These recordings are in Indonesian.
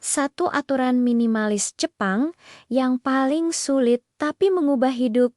Satu aturan minimalis Jepang yang paling sulit tapi mengubah hidup.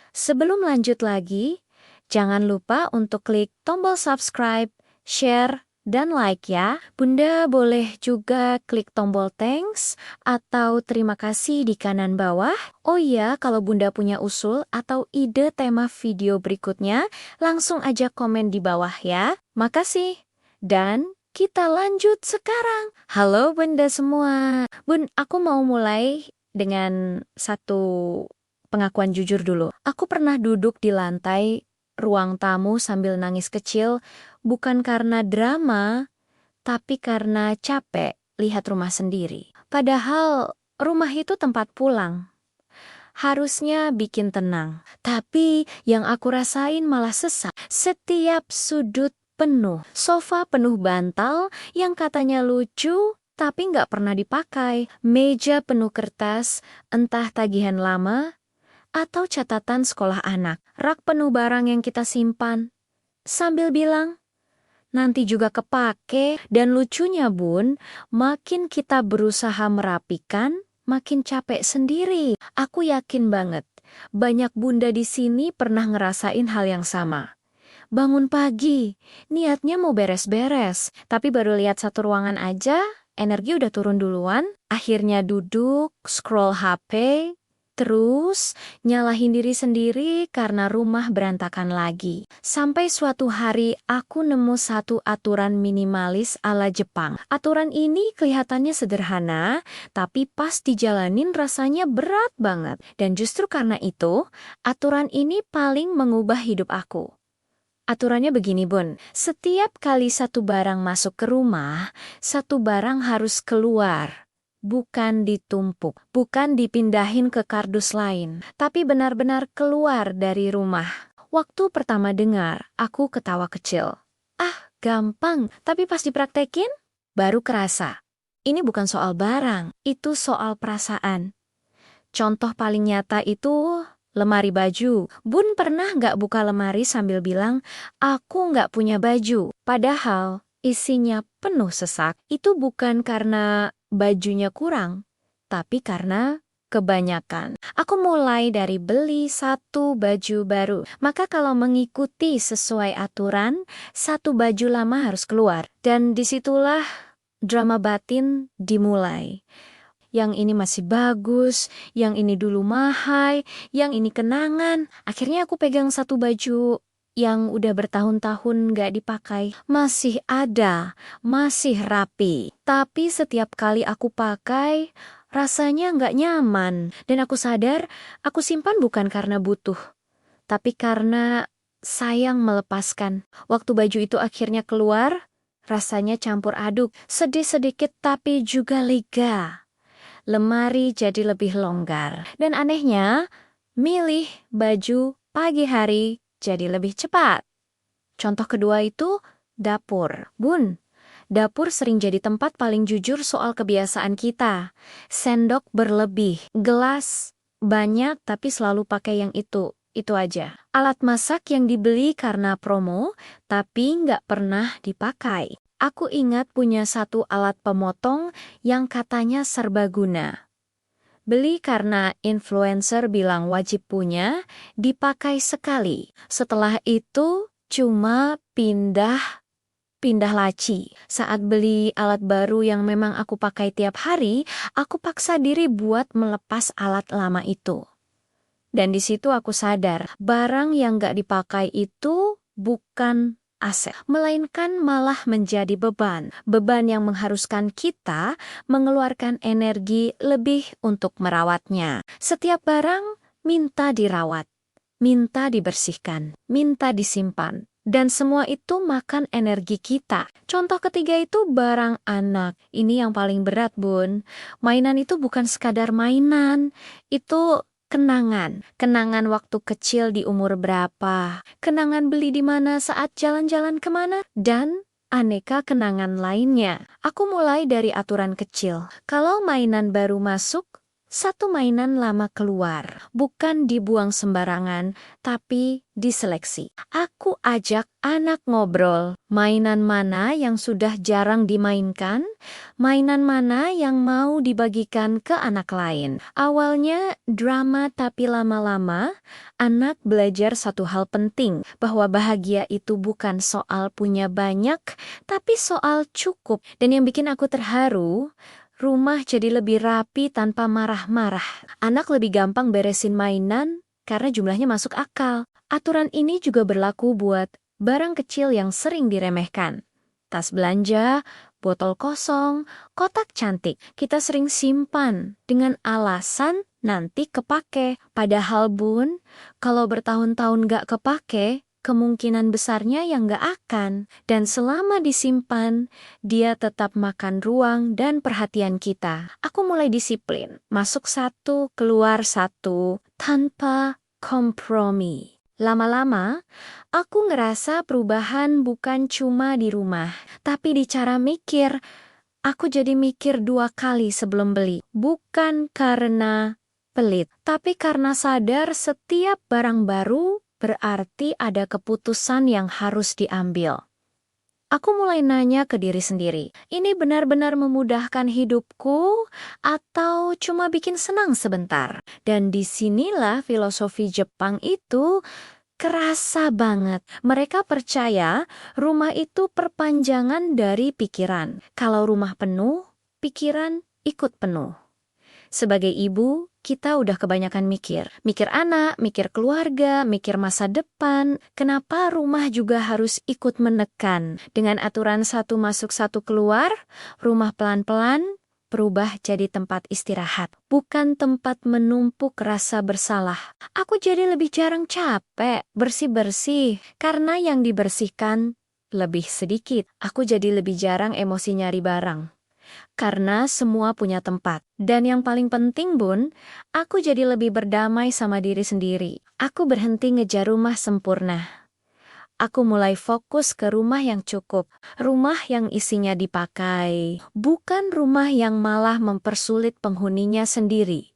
Sebelum lanjut lagi, jangan lupa untuk klik tombol subscribe, share, dan like ya. Bunda boleh juga klik tombol thanks atau terima kasih di kanan bawah. Oh iya, kalau Bunda punya usul atau ide tema video berikutnya, langsung aja komen di bawah ya. Makasih. Dan kita lanjut sekarang. Halo Bunda semua. Bun, aku mau mulai dengan satu pengakuan jujur dulu. Aku pernah duduk di lantai ruang tamu sambil nangis kecil, bukan karena drama, tapi karena capek lihat rumah sendiri. Padahal rumah itu tempat pulang. Harusnya bikin tenang. Tapi yang aku rasain malah sesak. Setiap sudut penuh. Sofa penuh bantal yang katanya lucu, tapi nggak pernah dipakai. Meja penuh kertas, entah tagihan lama, atau catatan sekolah anak. Rak penuh barang yang kita simpan. Sambil bilang, nanti juga kepake. Dan lucunya Bun, makin kita berusaha merapikan, makin capek sendiri. Aku yakin banget, banyak bunda di sini pernah ngerasain hal yang sama. Bangun pagi, niatnya mau beres-beres, tapi baru lihat satu ruangan aja, energi udah turun duluan. Akhirnya duduk, scroll HP, terus nyalahin diri sendiri karena rumah berantakan lagi. Sampai suatu hari aku nemu satu aturan minimalis ala Jepang. Aturan ini kelihatannya sederhana, tapi pas dijalanin rasanya berat banget. Dan justru karena itu, aturan ini paling mengubah hidup aku. Aturannya begini Bun, setiap kali satu barang masuk ke rumah, satu barang harus keluar. Bukan ditumpuk, bukan dipindahin ke kardus lain, tapi benar-benar keluar dari rumah. Waktu pertama dengar, aku ketawa kecil. Ah, gampang, tapi pas dipraktekin, baru kerasa. Ini bukan soal barang, itu soal perasaan. Contoh paling nyata itu lemari baju. Bun pernah nggak buka lemari sambil bilang, aku nggak punya baju. Padahal isinya penuh sesak. Itu bukan karena bajunya kurang, tapi karena kebanyakan. Aku mulai dari beli satu baju baru. Maka kalau mengikuti sesuai aturan, satu baju lama harus keluar. Dan disitulah drama batin dimulai. Yang ini masih bagus, yang ini dulu mahal, yang ini kenangan. Akhirnya aku pegang satu baju yang udah bertahun-tahun gak dipakai. Masih ada, masih rapi. Tapi setiap kali aku pakai, rasanya gak nyaman. Dan aku sadar, aku simpan bukan karena butuh, tapi karena sayang melepaskan. Waktu baju itu akhirnya keluar, rasanya campur aduk. Sedih sedikit tapi juga lega. Lemari jadi lebih longgar. Dan anehnya, milih baju pagi hari jadi lebih cepat. Contoh kedua itu dapur. Bun, dapur sering jadi tempat paling jujur soal kebiasaan kita. Sendok berlebih, gelas banyak tapi selalu pakai yang itu aja. Alat masak yang dibeli karena promo tapi nggak pernah dipakai. Aku ingat punya satu alat pemotong yang katanya serbaguna. Beli karena influencer bilang wajib punya, dipakai sekali. Setelah itu cuma pindah laci. Saat beli alat baru yang memang aku pakai tiap hari, aku paksa diri buat melepas alat lama itu. Dan di situ aku sadar, barang yang gak dipakai itu bukan aset, melainkan malah menjadi beban. Beban yang mengharuskan kita mengeluarkan energi lebih untuk merawatnya. Setiap barang minta dirawat, minta dibersihkan, minta disimpan. Dan semua itu makan energi kita. Contoh ketiga itu barang anak. Ini yang paling berat, Bun. Mainan itu bukan sekadar mainan. Itu kenangan. Kenangan waktu kecil di umur berapa. Kenangan beli di mana saat jalan-jalan kemana. Dan aneka kenangan lainnya. Aku mulai dari aturan kecil. Kalau mainan baru masuk, Satu mainan lama keluar, bukan dibuang sembarangan, tapi diseleksi. Aku ajak anak ngobrol, mainan mana yang sudah jarang dimainkan, mainan mana yang mau dibagikan ke anak lain. Awalnya drama, tapi lama-lama anak belajar satu hal penting, bahwa bahagia itu bukan soal punya banyak, tapi soal cukup. Dan yang bikin aku terharu, rumah jadi lebih rapi tanpa marah-marah. Anak lebih gampang beresin mainan karena jumlahnya masuk akal. Aturan ini juga berlaku buat barang kecil yang sering diremehkan. Tas belanja, botol kosong, kotak cantik. Kita sering simpan dengan alasan nanti kepake. Padahal bun, kalau bertahun-tahun gak kepake, kemungkinan besarnya yang gak akan. Dan selama disimpan, dia tetap makan ruang dan perhatian kita. Aku mulai disiplin, masuk satu, keluar satu, tanpa kompromi. Lama-lama, aku ngerasa perubahan bukan cuma di rumah, tapi di cara mikir. Aku jadi mikir 2 kali sebelum beli. Bukan karena pelit, tapi karena sadar setiap barang baru berarti ada keputusan yang harus diambil. Aku mulai nanya ke diri sendiri, ini benar-benar memudahkan hidupku atau cuma bikin senang sebentar? Dan disinilah filosofi Jepang itu kerasa banget. Mereka percaya rumah itu perpanjangan dari pikiran. Kalau rumah penuh, pikiran ikut penuh. Sebagai ibu, kita udah kebanyakan mikir. Mikir anak, mikir keluarga, mikir masa depan. Kenapa rumah juga harus ikut menekan? Dengan aturan satu masuk satu keluar, rumah pelan-pelan berubah jadi tempat istirahat. Bukan tempat menumpuk rasa bersalah. Aku jadi lebih jarang capek bersih-bersih. Karena yang dibersihkan lebih sedikit. Aku jadi lebih jarang emosi nyari barang. Karena semua punya tempat. Dan yang paling penting bun, aku jadi lebih berdamai sama diri sendiri. Aku berhenti ngejar rumah sempurna. Aku mulai fokus ke rumah yang cukup. Rumah yang isinya dipakai. Bukan rumah yang malah mempersulit penghuninya sendiri.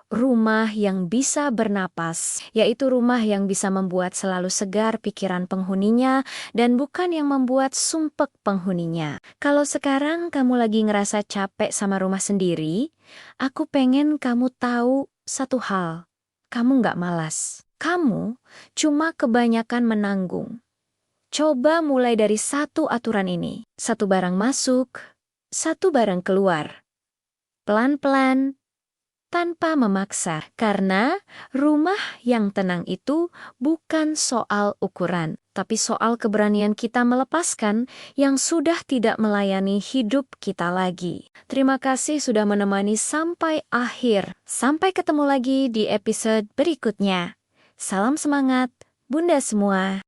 Rumah yang bisa bernapas, yaitu rumah yang bisa membuat selalu segar pikiran penghuninya dan bukan yang membuat sumpek penghuninya. Kalau sekarang kamu lagi ngerasa capek sama rumah sendiri, aku pengen kamu tahu satu hal. Kamu nggak malas. Kamu cuma kebanyakan menanggung. Coba mulai dari satu aturan ini. Satu barang masuk, satu barang keluar. Pelan-pelan, tanpa memaksa, karena rumah yang tenang itu bukan soal ukuran, tapi soal keberanian kita melepaskan yang sudah tidak melayani hidup kita lagi. Terima kasih sudah menemani sampai akhir. Sampai ketemu lagi di episode berikutnya. Salam semangat, Bunda semua.